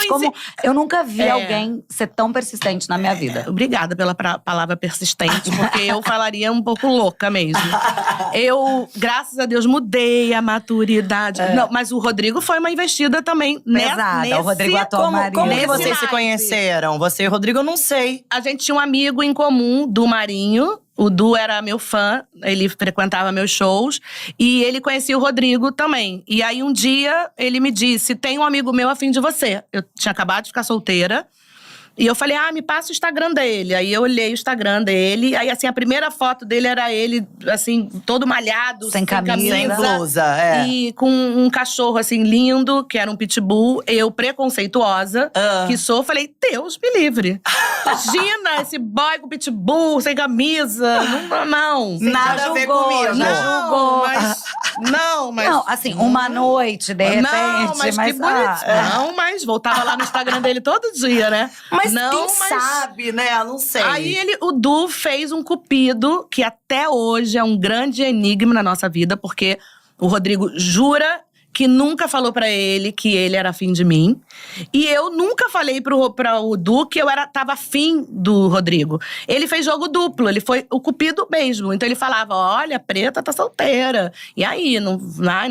Como eu nunca vi alguém ser tão persistente na minha vida. Obrigada pela palavra persistente, porque eu falaria um pouco louca mesmo. Eu, graças a Deus, mudei a maturidade. Não, mas o Rodrigo foi uma investida também. Pesada, o Rodrigo atual marido. Como que vocês se conheceram? Você e o Rodrigo, eu não sei. A gente tinha um amigo em comum, do Marinho. O Du era meu fã, ele frequentava meus shows. E ele conhecia o Rodrigo também. E aí, um dia, ele me disse, tem um amigo meu a fim de você. Eu tinha acabado de ficar solteira. E eu falei, me passa o Instagram dele. Aí eu olhei o Instagram dele. Aí, assim, a primeira foto dele era ele, assim, todo malhado. Sem camisa. Sem blusa, E com um cachorro, assim, lindo, que era um pitbull. Eu, preconceituosa, que sou, falei, Deus me livre. Imagina esse boy com pitbull, sem camisa. Não. Nada a ver comigo. Não, mas… Não, assim, uma noite, de repente. Não, mas que bonito. Não, mas voltava lá no Instagram dele todo dia, né? Mas quem sabe, né? Não sei. Aí o Du fez um cupido, que até hoje é um grande enigma na nossa vida. Porque o Rodrigo jura que nunca falou pra ele que ele era afim de mim. E eu nunca falei pra o Du que eu tava afim do Rodrigo. Ele fez jogo duplo, ele foi o cupido mesmo. Então ele falava, olha, a Preta tá solteira. E aí, não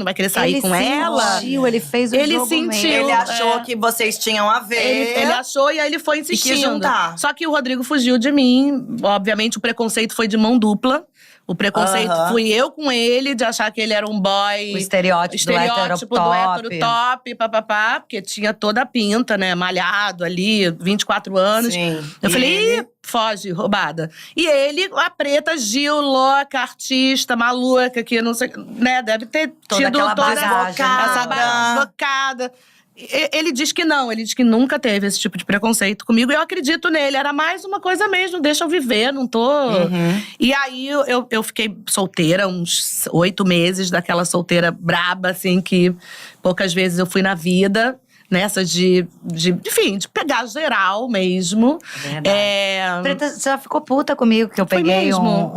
vai querer sair com ela? Ele fez o jogo sentiu, mesmo. Ele achou que vocês tinham a ver. Ele achou e aí ele foi insistindo. E quis juntar. Só que o Rodrigo fugiu de mim. Obviamente, o preconceito foi de mão dupla. O preconceito fui eu com ele, de achar que ele era um boy… O estereótipo do hétero top, papapá. Porque tinha toda a pinta, né? Malhado ali, 24 anos. Sim. Eu falei, foge, roubada. E ele, a Preta, Gil, louca, artista, maluca, que não sei… né? Deve ter toda tido aquela toda bagagem, essa bocada. Ele diz que não, ele diz que nunca teve esse tipo de preconceito comigo. E eu acredito nele, era mais uma coisa mesmo, deixa eu viver, não tô… E aí, eu fiquei solteira uns 8 meses, daquela solteira braba, assim, que poucas vezes eu fui na vida. Nessa enfim, de pegar geral mesmo. Preta, você já ficou puta comigo que eu peguei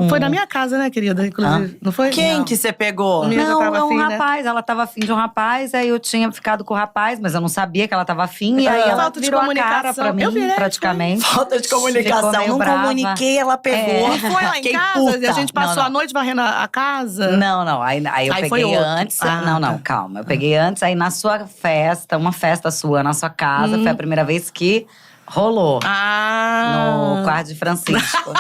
Foi na minha casa, né, querida? Inclusive, não foi? Quem que você pegou? Um rapaz. Ela tava afim de um rapaz, aí eu tinha ficado com o rapaz, mas eu não sabia que ela tava afim. E aí ela falta de virou a comunicação. cara pra mim, praticamente. Falta de comunicação. Não brava. comuniquei, ela pegou. E foi lá em casa, puta. e a gente passou a noite varrendo a casa. Não. Aí eu Aí peguei foi outro. antes. Não, calma. Eu peguei antes, aí na sua festa, uma festa sua na sua casa, foi a primeira vez que rolou. No quarto de Francisco.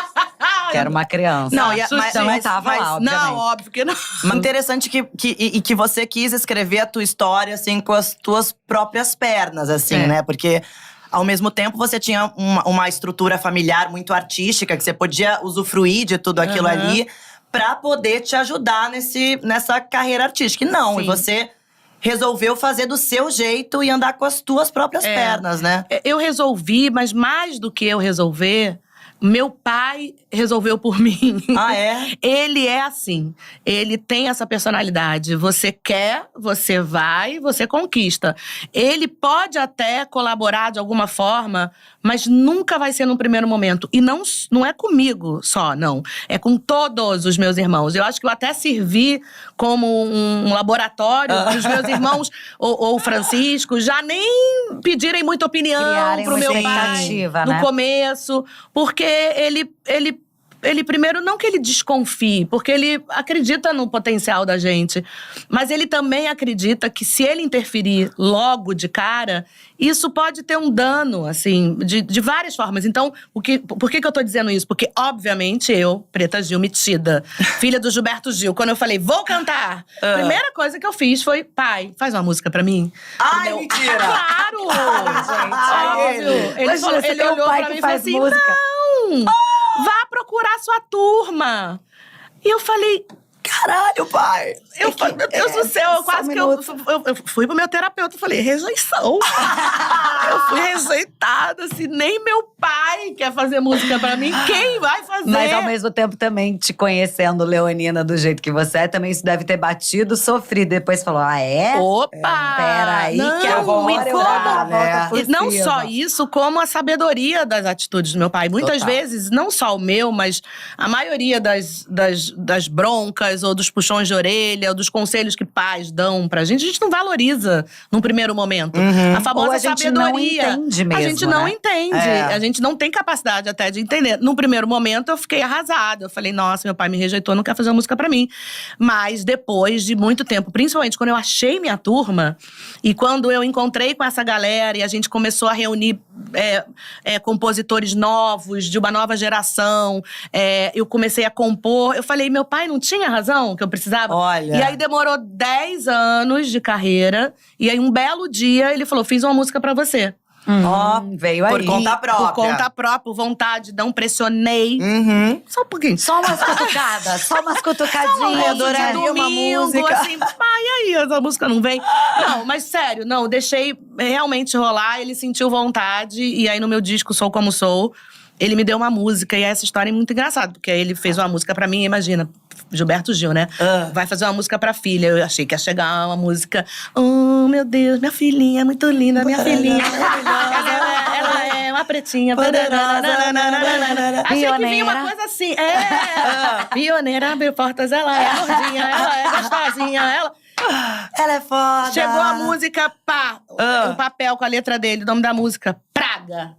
Que era uma criança. Não, mas não tava lá, obviamente. Não, óbvio que não. Mas interessante que você quis escrever a tua história, assim, com as tuas próprias pernas, assim, né? Porque… Ao mesmo tempo, você tinha uma estrutura familiar muito artística, que você podia usufruir de tudo aquilo ali pra poder te ajudar nessa carreira artística. E não, e você resolveu fazer do seu jeito e andar com as tuas próprias pernas, né? Eu resolvi, mas mais do que eu resolver… Meu pai resolveu por mim. Ah, é? Ele é assim. Ele tem essa personalidade. Você quer, você vai, você conquista. Ele pode até colaborar de alguma forma, mas nunca vai ser num primeiro momento. E não é comigo só, não. É com todos os meus irmãos. Eu acho que eu até servi como um laboratório para os meus irmãos, ou o Francisco, já nem pedirem muita opinião pro meu pai no começo. Porque ele primeiro, não que ele desconfie, porque ele acredita no potencial da gente. Mas ele também acredita que se ele interferir logo de cara, isso pode ter um dano, assim, de várias formas. Então, por que eu tô dizendo isso? Porque, obviamente, eu, Preta Gil, metida, filha do Gilberto Gil, quando eu falei, vou cantar, a primeira coisa que eu fiz foi, pai, faz uma música pra mim. Ai, mentira! Claro! Gente. Ele olhou pra mim e falou assim, não! Vá procurar sua turma. E eu falei… Caralho, pai! Meu Deus do céu, eu fui pro meu terapeuta e falei, rejeição. Eu fui rejeitada, assim, nem meu pai quer fazer música pra mim. Quem vai fazer? Mas ao mesmo tempo também, te conhecendo, Leonina, do jeito que você é, também isso deve ter batido, sofrido. Depois falou, é? Opa! Peraí, que agora eu E não só isso, como a sabedoria das atitudes do meu pai. Muitas vezes, não só o meu, mas a maioria das broncas, ou dos puxões de orelha, ou dos conselhos que pais dão pra gente, a gente não valoriza num primeiro momento. A famosa sabedoria. entende mesmo, a gente não né? entende. A gente não tem capacidade até de entender. No primeiro momento, eu fiquei arrasada. Eu falei, nossa, meu pai me rejeitou, não quer fazer uma música pra mim. Mas depois de muito tempo, principalmente quando eu achei minha turma, e quando eu encontrei com essa galera e a gente começou a reunir compositores novos, de uma nova geração, eu comecei a compor. Eu falei, meu pai não tinha razão que eu precisava? Olha. E aí demorou 10 anos de carreira. E aí um belo dia ele falou, fiz uma música pra você. Veio aí. Por conta própria. Por conta própria, por vontade, não pressionei. Só um pouquinho. Só umas cutucadas, só umas cutucadinhas. Eu adoraria uma música. Assim, e aí, essa música não vem? Não, mas sério, não, deixei realmente rolar. Ele sentiu vontade. E aí no meu disco, Sou Como Sou, ele me deu uma música. E essa história é muito engraçada, porque aí ele fez uma música pra mim, imagina. Gilberto Gil, né? Vai fazer uma música pra filha. Eu achei que ia chegar uma música… Oh, meu Deus, minha filhinha é muito linda. Minha filhinha é maravilhosa. Ela é uma pretinha. Achei que vinha uma coisa assim. Pioneira, abriu portas. Ela é gordinha, ela é gostosinha. Ela é foda. Chegou a música, pá. Um papel com a letra dele, o nome da música. Praga.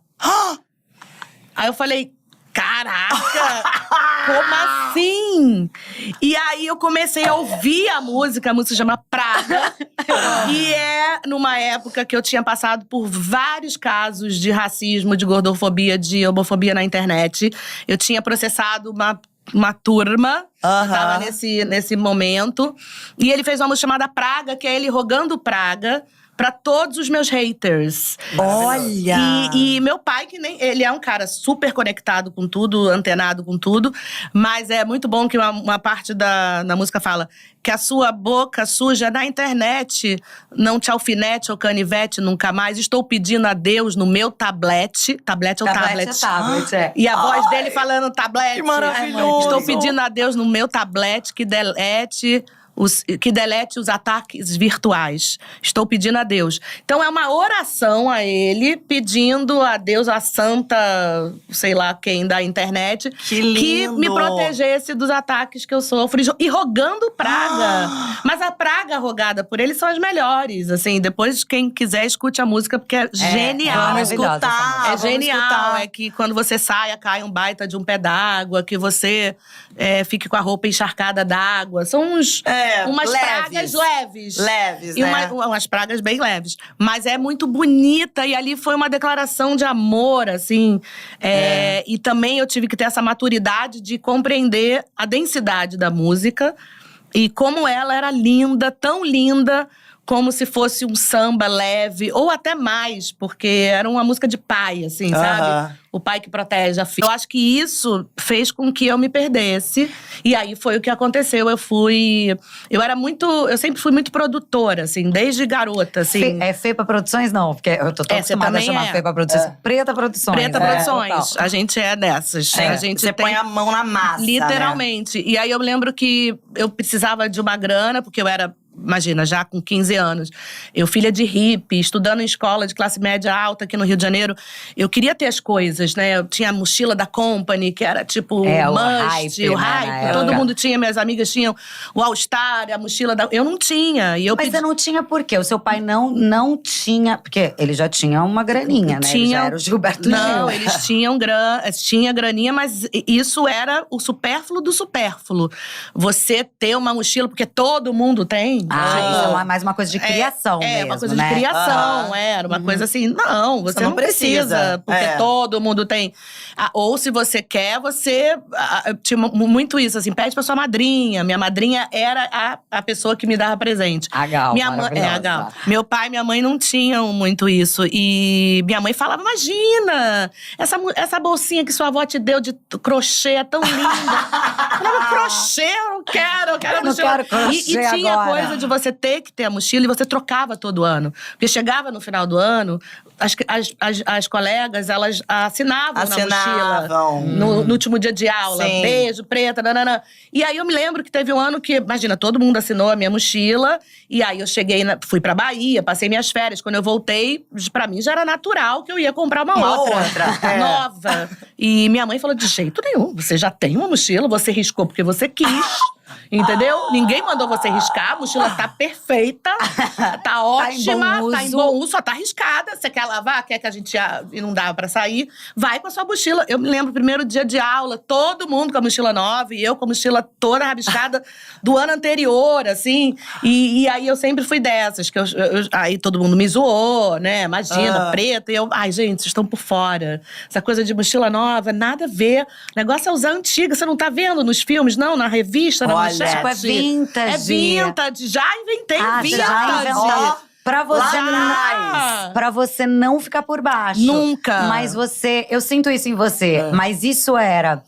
Aí eu falei… Caraca! Como assim? E aí eu comecei a ouvir a música chama Praga. E é numa época que eu tinha passado por vários casos de racismo, de gordofobia, de homofobia na internet. Eu tinha processado uma turma, tava nesse momento. E ele fez uma música chamada Praga, que é ele rogando praga pra todos os meus haters. Olha! E meu pai, que nem… Ele é um cara super conectado com tudo, antenado com tudo. Mas é muito bom que uma parte da música fala… Que a sua boca suja na internet não te alfinete ou canivete nunca mais. Estou pedindo a Deus no meu tablete. Tablete é o tablet. E a voz dele falando tablete. Que maravilhoso! Estou pedindo a Deus no meu tablet que delete os ataques virtuais. Estou pedindo a Deus. Então é uma oração a ele, pedindo a Deus, a santa, sei lá quem da internet, que me protegesse dos ataques que eu sofro. E rogando praga. Mas a praga rogada por ele são as melhores. Assim, depois quem quiser, escute a música, porque é genial. Vamos escutar. É genial. É que quando você saia, cai um baita de um pé d'água, que você fique com a roupa encharcada d'água. São umas pragas leves. Leves, e umas pragas bem leves. Mas é muito bonita. E ali foi uma declaração de amor, assim. E também eu tive que ter essa maturidade de compreender a densidade da música. E como ela era linda, tão linda… Como se fosse um samba leve, ou até mais, porque era uma música de pai, assim, sabe? O pai que protege a filha. Eu acho que isso fez com que eu me perdesse. E aí foi o que aconteceu. Eu sempre fui muito produtora, assim, desde garota, assim. Fepa Produções, não, porque eu tô tão acostumada a chamar Fepa Produções. Preta Produções. Preta Produções. A gente é dessas. Você põe a mão na massa. Literalmente. Né? E aí eu lembro que eu precisava de uma grana, porque eu era… Imagina, já com 15 anos. Eu, filha de hippie, estudando em escola de classe média alta aqui no Rio de Janeiro. Eu queria ter as coisas, né? Eu tinha a mochila da Company, que era tipo o Must, o hype. Todo mundo tinha, minhas amigas tinham o All Star, a mochila da… Eu não tinha. Mas você não tinha por quê? O seu pai não tinha… Porque ele já tinha uma graninha, né? Ele já era o Gilberto Gil. Não, eles tinha graninha, mas isso era o supérfluo do supérfluo. Você ter uma mochila, porque todo mundo tem. Isso é mais uma coisa de criação mesmo, uma coisa né? de criação, era uma coisa assim… Não, você não precisa, porque todo mundo tem. Ou se você quer, você… Tinha muito isso, assim, pede pra sua madrinha. Minha madrinha era a pessoa que me dava presente. A Gal, a Gal. Meu pai e minha mãe não tinham muito isso. E minha mãe falava, imagina, essa bolsinha que sua avó te deu de crochê é tão linda. Eu falava, crochê, eu quero a mochila. Crochê e tinha agora. Coisa de você ter que ter a mochila e você trocava todo ano. Porque chegava no final do ano, as colegas, elas assinavam na mochila. No último dia de aula. Sim. Beijo, preta, nananã. E aí eu me lembro que teve um ano que, imagina, todo mundo assinou a minha mochila. E aí eu fui pra Bahia, passei minhas férias. Quando eu voltei, pra mim já era natural que eu ia comprar uma outra. Nova. E minha mãe falou, de jeito nenhum, você já tem uma mochila, você riscou porque você quis. entendeu? Ninguém mandou você riscar, a mochila tá perfeita, tá ótima, tá em bom uso, só tá riscada. Você quer lavar, quer que a gente e não dá pra sair, vai com a sua mochila. Eu me lembro, primeiro dia de aula, todo mundo com a mochila nova e eu com a mochila toda rabiscada do ano anterior, assim. E aí eu sempre fui dessas, que aí todo mundo me zoou, né? Imagina, preta. E eu, ai, gente, vocês estão por fora. Essa coisa de mochila nova, nada a ver. O negócio é usar antiga, você não tá vendo nos filmes, não, na revista, na manchete. Tipo, é vintage. É vintage, já inventei vintage. Já inventou. Pra você não ficar por baixo. Nunca. Mas eu sinto isso em você. Mas isso era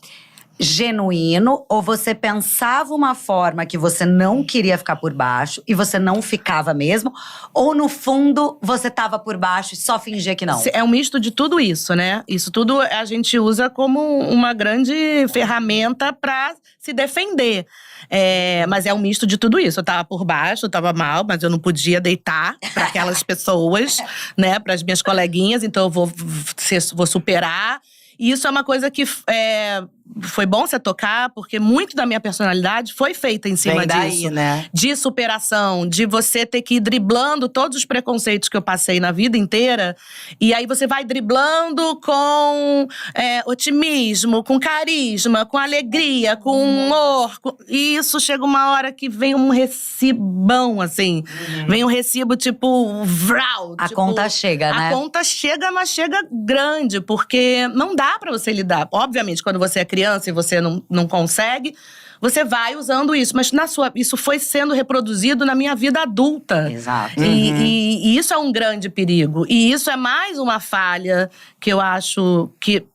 genuíno, ou você pensava uma forma que você não queria ficar por baixo e você não ficava mesmo, ou no fundo você tava por baixo e só fingia que não? É um misto de tudo isso, né? Isso tudo a gente usa como uma grande ferramenta pra se defender. Mas é um misto de tudo isso. Eu tava por baixo, eu tava mal, mas eu não podia deitar pra aquelas pessoas, né? Pras minhas coleguinhas, então eu vou superar. E isso é uma coisa que foi bom você tocar, porque muito da minha personalidade foi feita em cima disso. Né? De superação, de você ter que ir driblando todos os preconceitos que eu passei na vida inteira. E aí você vai driblando com otimismo, com carisma, com alegria, com humor. E isso chega uma hora que vem um recibão, assim. Vem um recibo tipo… Vral, a conta chega, né? A conta chega, mas chega grande. Porque não dá pra você lidar. Obviamente, quando você é criança e você não consegue, você vai usando isso. Mas isso foi sendo reproduzido na minha vida adulta. Exato. E isso é um grande perigo. E isso é mais uma falha que eu acho que…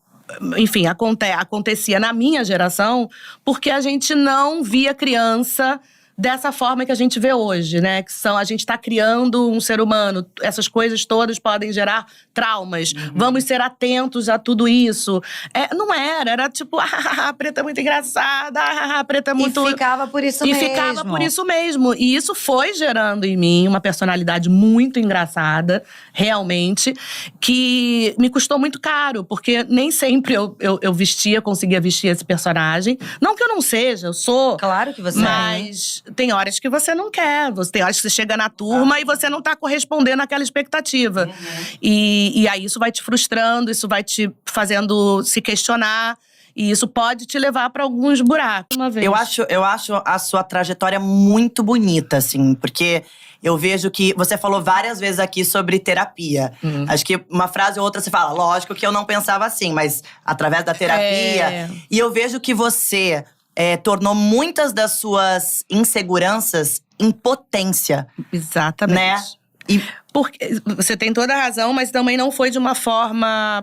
Enfim, acontecia na minha geração, porque a gente não via criança dessa forma que a gente vê hoje, né? Que a gente tá criando um ser humano. Essas coisas todas podem gerar traumas. Vamos ser atentos a tudo isso. Não era tipo, a preta é muito engraçada, a preta é muito… E ficava por isso mesmo. E ficava por isso mesmo. E isso foi gerando em mim uma personalidade muito engraçada, realmente, que me custou muito caro, porque nem sempre eu conseguia vestir esse personagem. Não que eu não seja, eu sou. Claro que você mas tem horas que você não quer. Tem horas que você chega na turma e você não tá correspondendo àquela expectativa. E aí isso vai te frustrando, isso vai te fazendo se questionar. E isso pode te levar pra alguns buracos uma vez. Eu acho a sua trajetória muito bonita, assim. Porque eu vejo que… Você falou várias vezes aqui sobre terapia. Acho que uma frase ou outra você fala… Lógico que eu não pensava assim, mas através da terapia… E eu vejo que você… tornou muitas das suas inseguranças em potência. Exatamente. Né? Porque você tem toda a razão, mas também não foi de uma forma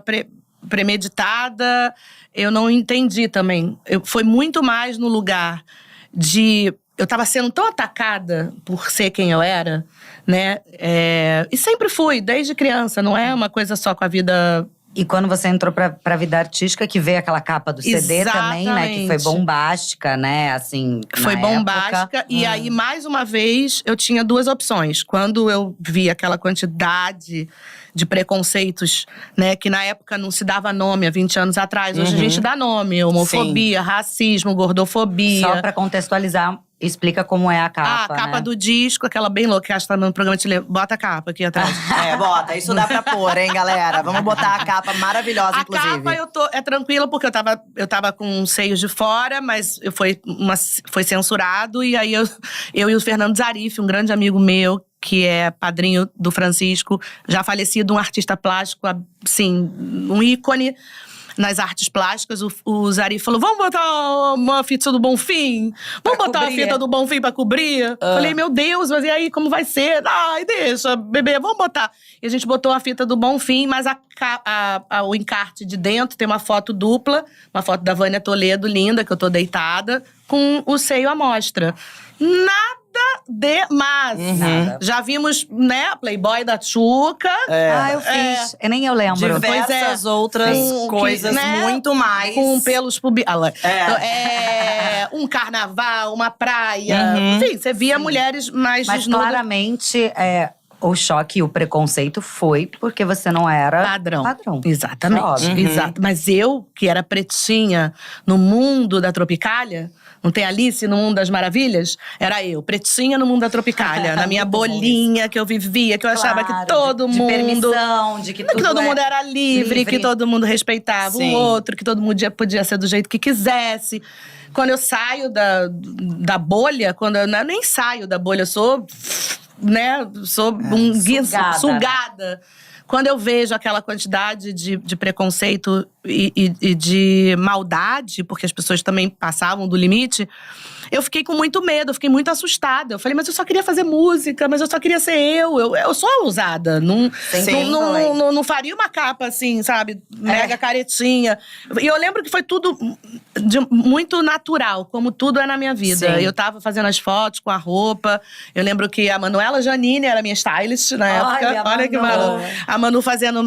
premeditada. Eu não entendi também. Foi muito mais no lugar de… Eu tava sendo tão atacada por ser quem eu era, né? E sempre fui, desde criança. Não é uma coisa só com a vida… E quando você entrou pra vida artística, que veio aquela capa do CD também, né? Que foi bombástica, né? Assim, foi bombástica. Época. E aí, mais uma vez, eu tinha duas opções. Quando eu vi aquela quantidade de preconceitos, né? Que na época não se dava nome, há 20 anos atrás. Hoje a gente dá nome. Homofobia, racismo, gordofobia. Só pra contextualizar… Explica como é a capa, a capa né? do disco, aquela bem louca que acho que tá no programa de ler. Bota a capa aqui atrás. Bota. Isso dá pra pôr, hein, galera? Vamos botar a capa maravilhosa, inclusive. A capa é tranquila, porque eu tava com seios de fora, mas foi censurado. E aí eu e o Fernando Zarif, um grande amigo meu, que é padrinho do Francisco, já falecido, um artista plástico, assim, um ícone nas artes plásticas. O Zarif falou, vamos botar uma fita do Bonfim? Vamos botar uma fita do Bonfim pra cobrir? Falei, meu Deus, mas e aí, como vai ser? Ai, deixa, bebê, vamos botar. E a gente botou a fita do Bonfim, mas o encarte de dentro tem uma foto dupla, uma foto da Vânia Toledo, linda, que eu tô deitada, com o seio à mostra. Nada demais. Já vimos, né, a Playboy da Tchuca. Eu fiz. Nem eu lembro. Diversas outras coisas, né? Muito mais. Com pelos pubianos. Um carnaval, uma praia. Enfim, você via mulheres mais desnudas. Mas claramente… o choque e o preconceito foi porque você não era padrão. É Exatamente. Exato. Mas eu, que era pretinha no mundo da Tropicália, Não tem Alice no Mundo das Maravilhas? Era eu, pretinha no Mundo da Tropicália. Na minha bolinha que eu vivia, que eu achava que todo mundo… De permissão, de que tudo todo mundo era livre, que todo mundo respeitava o outro, que todo mundo podia ser do jeito que quisesse. Quando eu saio da bolha, quando eu nem saio da bolha, eu sou… sou sugada. Quando eu vejo aquela quantidade de preconceito e de maldade, porque as pessoas também passavam do limite, eu fiquei com muito medo, eu fiquei muito assustada. Eu falei, mas eu só queria fazer música, mas eu só queria ser eu sou ousada. Não faria uma capa assim, sabe? Mega caretinha. E eu lembro que foi tudo muito natural, como tudo é na minha vida. Eu tava fazendo as fotos com a roupa. Eu lembro que a Manuela Janine era minha stylist na época. Olha que maravilha. A Manu fazendo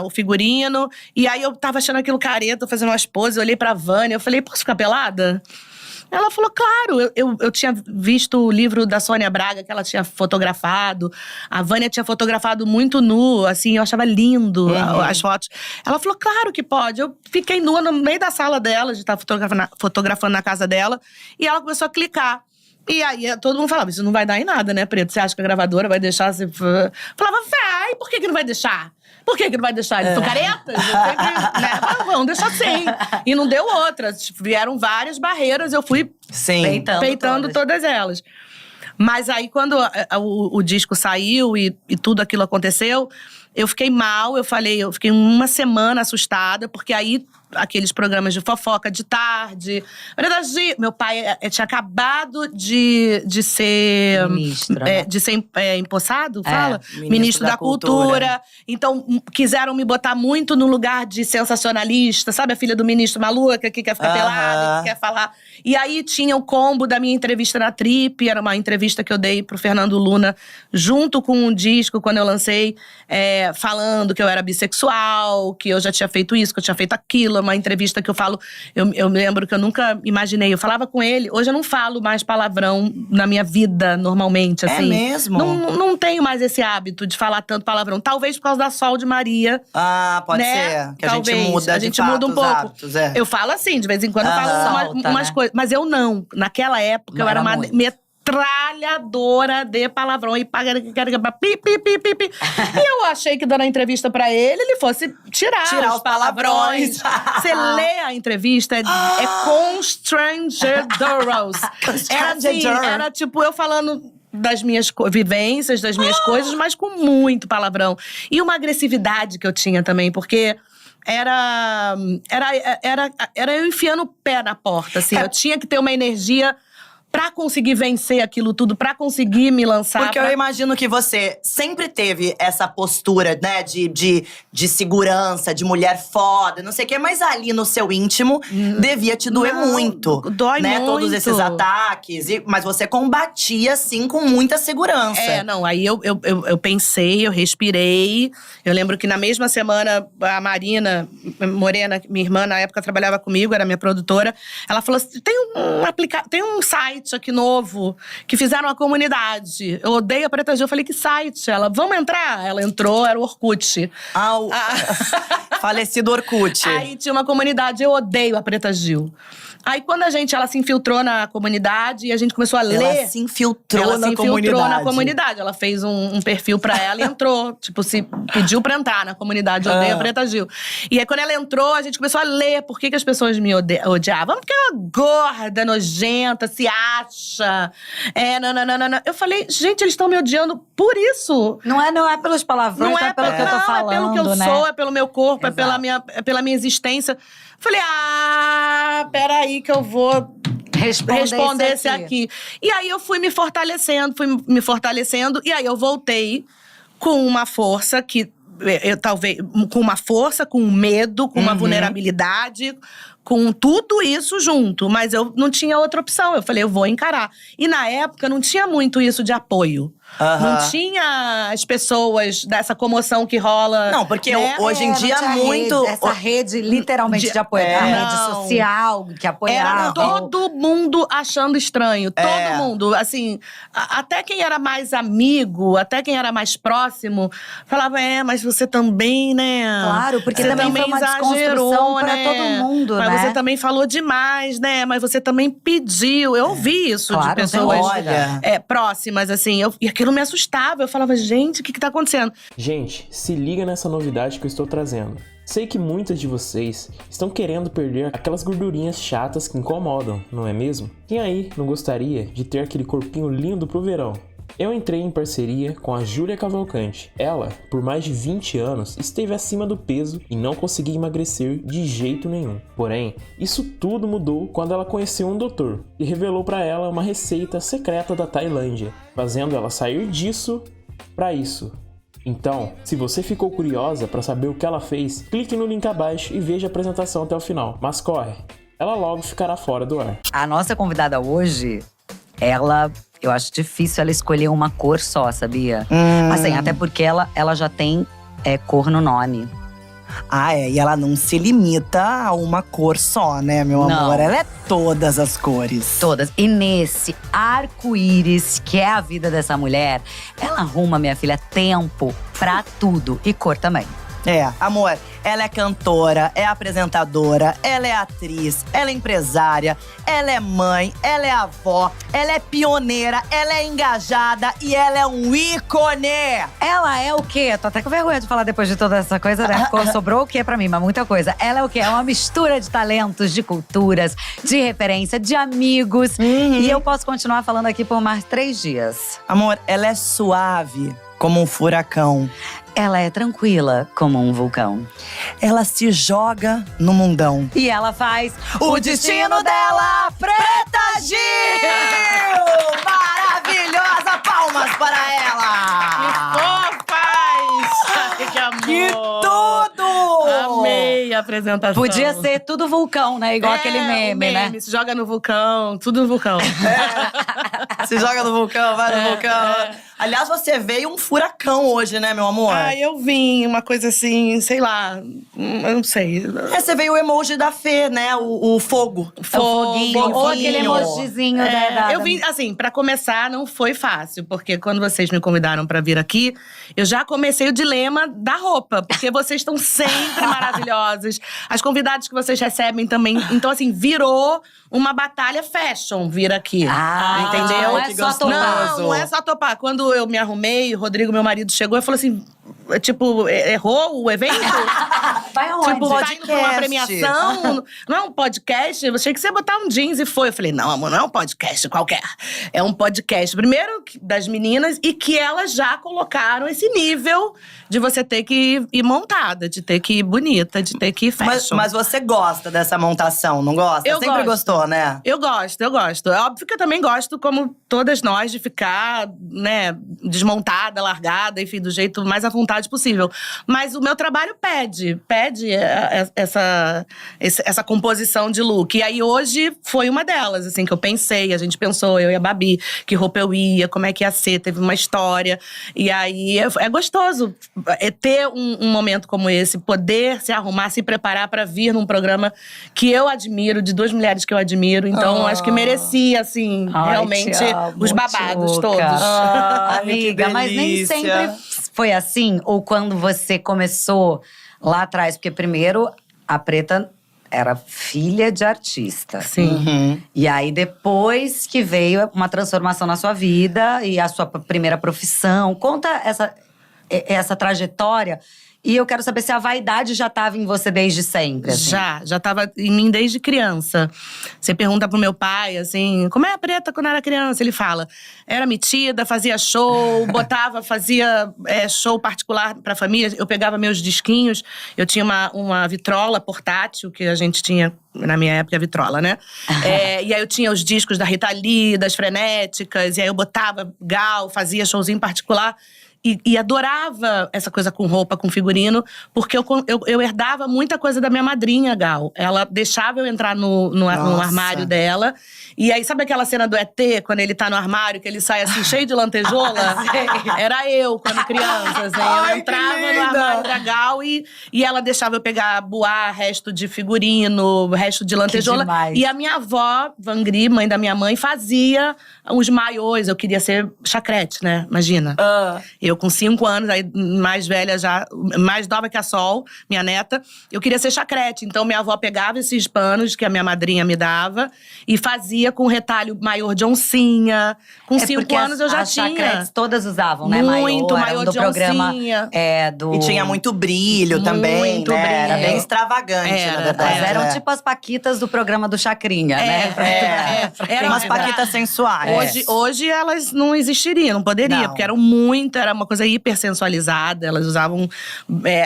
o figurino. E aí eu tava achando aquilo careta, fazendo umas poses. Eu olhei pra Vânia, eu falei, posso ficar pelada? Ela falou, claro. Eu tinha visto o livro da Sônia Braga, que ela tinha fotografado. A Vânia tinha fotografado muito nu, assim, eu achava lindo as fotos. Ela falou, claro que pode. Eu fiquei nua no meio da sala dela, de estar fotografando na casa dela. E ela começou a clicar. E aí, todo mundo falava, isso não vai dar em nada, né, Preto? Você acha que a gravadora vai deixar você… Falava, vai, por que não vai deixar? Por que não vai deixar? Eles são caretas? Vão deixar sim. E não deu outra. Vieram várias barreiras, eu fui peitando todas elas. Mas aí, quando o disco saiu e tudo aquilo aconteceu, eu fiquei mal, eu fiquei uma semana assustada, porque aí… aqueles programas de fofoca de tarde. Na verdade, meu pai tinha acabado de ser… Ministro, né? De ser empossado, fala? Ministro da Cultura. Então, quiseram me botar muito no lugar de sensacionalista. Sabe a filha do ministro maluca, que quer ficar pelada, que quer falar… E aí, tinha o combo da minha entrevista na Trip. Era uma entrevista que eu dei pro Fernando Luna, junto com um disco, quando eu lancei, falando que eu era bissexual, que eu já tinha feito isso, que eu tinha feito aquilo. Uma entrevista que eu falo… Eu me lembro que eu nunca imaginei. Eu falava com ele… Hoje eu não falo mais palavrão na minha vida, normalmente, assim. É mesmo? Não tenho mais esse hábito de falar tanto palavrão. Talvez por causa da Sol de Maria. Ah, pode ser. Que talvez. A gente muda um pouco. Hábitos, Eu falo assim, de vez em quando eu falo umas coisas. Mas eu não. Naquela época, eu era uma… metralhadora de palavrão e pi. E eu achei que dando a entrevista pra ele fosse tirar os palavrões. Você lê a entrevista, é com Stranger Doros. Era tipo eu falando das minhas vivências, das minhas coisas, mas com muito palavrão. E uma agressividade que eu tinha também, porque… Era eu enfiando o pé na porta, assim. Eu tinha que ter uma energia pra conseguir vencer aquilo tudo, pra conseguir me lançar. Porque eu imagino que você sempre teve essa postura, né, de segurança, de mulher foda, não sei o quê. Mas ali no seu íntimo, devia te doer muito. Dói né, muito. Todos esses ataques. Mas você combatia, assim, com muita segurança. Aí eu pensei, eu respirei. Eu lembro que na mesma semana, a Marina Morena, minha irmã, na época trabalhava comigo, era minha produtora. Ela falou assim, tem um site aqui novo, que fizeram uma comunidade. Eu odeio a Preta Gil. Eu falei, que site? Ela, vamos entrar? Ela entrou, era o Orkut. Falecido Orkut. Aí tinha uma comunidade, eu odeio a Preta Gil. Aí quando ela se infiltrou na comunidade e a gente começou a ler… Ela se infiltrou na comunidade. Ela fez um perfil pra ela e entrou. Tipo, se pediu pra entrar na comunidade, eu odeio a Preta Gil. E aí quando ela entrou, a gente começou a ler por que as pessoas me odiavam. Porque é uma gorda, nojenta, se acha. Não. Eu falei, gente, eles estão me odiando por isso. Não é pelos palavrões, não é pelo que eu tô falando, é pelo que eu sou, é pelo meu corpo, Exato. é pela minha existência. Falei, peraí que eu vou responder esse aqui. E aí eu fui me fortalecendo. E aí eu voltei com uma força que… com uma força, com um medo, com uma vulnerabilidade, com tudo isso junto. Mas eu não tinha outra opção. Eu falei, eu vou encarar. E na época não tinha muito isso de apoio. Não tinha as pessoas dessa comoção que rola. Não, porque né? hoje em dia muito… Essa rede literalmente de apoio. A rede social que apoiava. Era todo mundo achando estranho. Todo mundo. Assim, até quem era mais amigo, até quem era mais próximo, falava, mas você também, né? Claro, porque você também foi uma desconstrução pra todo mundo, mas né? você também falou demais, né? Mas você também pediu. Eu ouvi isso de pessoas próximas, assim. E aquilo me assustava. Eu falava, gente, o que tá acontecendo? Gente, se liga nessa novidade que eu estou trazendo. Sei que muitas de vocês estão querendo perder aquelas gordurinhas chatas que incomodam, não é mesmo? Quem aí não gostaria de ter aquele corpinho lindo pro verão? Eu entrei em parceria com a Júlia Cavalcante. Ela, por mais de 20 anos, esteve acima do peso e não conseguia emagrecer de jeito nenhum. Porém, isso tudo mudou quando ela conheceu um doutor e revelou para ela uma receita secreta da Tailândia, fazendo ela sair disso para isso. Então, se você ficou curiosa para saber o que ela fez, clique no link abaixo e veja a apresentação até o final. Mas corre, ela logo ficará fora do ar. A nossa convidada hoje, eu acho difícil ela escolher uma cor só, sabia? Assim, até porque ela já tem cor no nome. E ela não se limita a uma cor só, né, meu amor? Ela é todas as cores. Todas. E nesse arco-íris, que é a vida dessa mulher, ela arruma, minha filha, tempo pra tudo. E cor também. Amor, ela é cantora, é apresentadora, ela é atriz, ela é empresária, ela é mãe, ela é avó, ela é pioneira, ela é engajada e ela é um ícone! Ela é o quê? Tô até com vergonha de falar depois de toda essa coisa, né? Sobrou o quê pra mim? Mas muita coisa. Ela é o quê? É uma mistura de talentos, de culturas, de referência, de amigos. E eu posso continuar falando aqui por mais 3 dias. Amor, ela é suave como um furacão. Ela é tranquila como um vulcão. Ela se joga no mundão. E ela faz o destino dela, Preta Gil! Maravilhosa! Palmas para ela! Que amor! Que tudo! Amei a apresentação. Podia ser tudo vulcão, né? Igual aquele meme, né? Se joga no vulcão, tudo no vulcão. Se joga no vulcão, vai no vulcão. Aliás, você veio um furacão hoje, né, meu amor? Eu vim, uma coisa assim, sei lá, eu não sei. Você veio o emoji da Fê, né? O fogo. Foguinho. Ou aquele emojizinho da… Eu vim, assim, pra começar, não foi fácil. Porque quando vocês me convidaram pra vir aqui, eu já comecei o dilema da roupa. Porque vocês estão sempre maravilhosas. As convidadas que vocês recebem também. Então, assim, virou uma batalha fashion vir aqui. Entendeu? Não é só topar. Não é só topar. Quando eu me arrumei, o Rodrigo, meu marido, chegou e falou assim… Tipo, errou o evento? Vai aonde? Tipo, tá indo pra uma premiação? Não é um podcast? Eu achei que você ia botar um jeans e foi. Eu falei, não, amor, não é um podcast qualquer. É um podcast, primeiro, das meninas. E que elas já colocaram esse nível de você ter que ir montada. De ter que ir bonita, de ter que ir fashion. Mas você gosta dessa montação, não gosta? Eu sempre gosto. Gostou, né? Eu gosto. É óbvio que eu também gosto, como todas nós, de ficar, né, desmontada, largada, enfim, do jeito mais à vontade possível. Mas o meu trabalho pede essa composição de look. E aí hoje foi uma delas, assim, que eu pensei. A gente pensou, eu e a Babi, que roupa eu ia, como é que ia ser. Teve uma história. E aí é gostoso ter um momento como esse. Poder se arrumar, se preparar pra vir num programa que eu admiro, de 2 mulheres que eu admiro. Então acho que merecia, assim, realmente os babados todos. Amiga, mas nem sempre foi assim? Ou quando você começou lá atrás? Porque primeiro, a Preta era filha de artista. Sim. E aí, depois que veio uma transformação na sua vida e a sua primeira profissão. Conta essa trajetória. E eu quero saber se a vaidade já estava em você desde sempre, assim. Já estava em mim desde criança. Você pergunta pro meu pai, assim, como é a Preta quando era criança? Ele fala, era metida, fazia show, fazia show particular pra família. Eu pegava meus disquinhos, eu tinha uma vitrola portátil, que a gente tinha, na minha época, a vitrola, né? E aí eu tinha os discos da Rita Lee, das Frenéticas, e aí eu botava Gal, fazia showzinho particular. E adorava essa coisa com roupa, com figurino, porque eu herdava muita coisa da minha madrinha, Gal. Ela deixava eu entrar no armário dela. E aí, sabe aquela cena do ET, quando ele tá no armário, que ele sai assim, cheio de lantejola? Era eu, quando criança, assim. Eu entrava no armário da Gal e ela deixava eu pegar buá, resto de figurino, resto de lantejola. E a minha avó, Vangri, mãe da minha mãe, fazia uns maiôs. Eu queria ser chacrete, né? Imagina. Eu com 5 anos, aí mais velha já, mais nova que a Sol, minha neta. Eu queria ser chacrete. Então, minha avó pegava esses panos que a minha madrinha me dava e fazia com retalho maior de oncinha. Com 5 anos eu já tinha. As chacretes todas usavam, né? Muito maior do de programa, oncinha. E tinha muito brilho também, muito né? brilho. Era bem extravagante, na verdade. Eram tipo as paquitas do programa do Chacrinha, né? Eram umas paquitas sensuais. Hoje elas não existiriam, não poderiam. Porque era uma coisa hipersensualizada. Elas usavam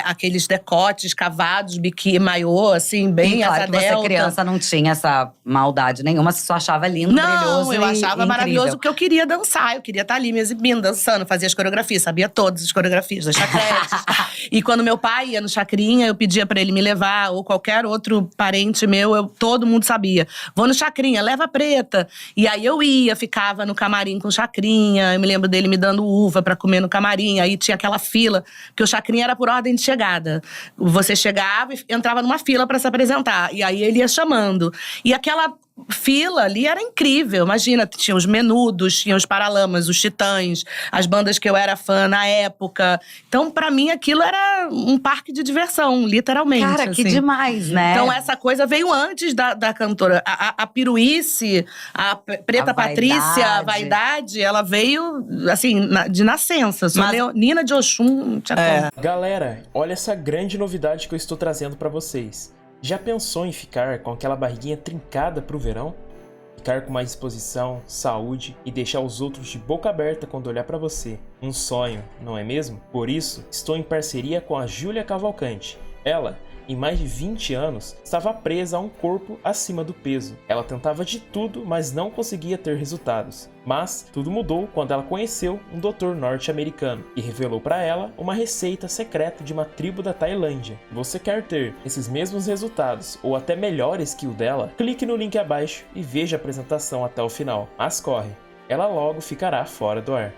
aqueles decotes cavados, biquíni, maiô, assim, bem claro asa que delta. você criança não tinha essa maldade nenhuma, você só achava lindo, brilhoso eu achava e maravilhoso incrível. porque eu queria dançar. Eu queria estar ali me exibindo, dançando, fazia as coreografias. Sabia todas as coreografias das chacretes. E quando meu pai ia no Chacrinha, eu pedia pra ele me levar. Ou qualquer outro parente meu, todo mundo sabia. Vou no Chacrinha, leva a preta. E aí eu ia, ficava no camarim com o Chacrinha. Eu me lembro dele me dando uva pra comer no camarim. Aí tinha aquela fila, porque o Chacrinha era por ordem de chegada. Você chegava e entrava numa fila pra se apresentar. E aí ele ia chamando. E aquela fila ali era incrível. Imagina, tinha os Menudos, tinha os Paralamas, os Titãs, as bandas que eu era fã na época. Então, pra mim, aquilo era um parque de diversão, literalmente. Cara, que demais, né? Então, essa coisa veio antes da cantora. A piruíce, a Preta Patrícia, a vaidade, ela veio, assim, de nascença. Sou Nina de Oxum, não tinha como. Galera, olha essa grande novidade que eu estou trazendo pra vocês. Já pensou em ficar com aquela barriguinha trincada pro verão? Ficar com mais disposição, saúde e deixar os outros de boca aberta quando olhar pra você. Um sonho, não é mesmo? Por isso, estou em parceria com a Júlia Cavalcante. Ela, em mais de 20 anos, estava presa a um corpo acima do peso. Ela tentava de tudo, mas não conseguia ter resultados. Mas tudo mudou quando ela conheceu um doutor norte-americano e revelou para ela uma receita secreta de uma tribo da Tailândia. Você quer ter esses mesmos resultados ou até melhores que o dela? Clique no link abaixo e veja a apresentação até o final. Mas corre, ela logo ficará fora do ar.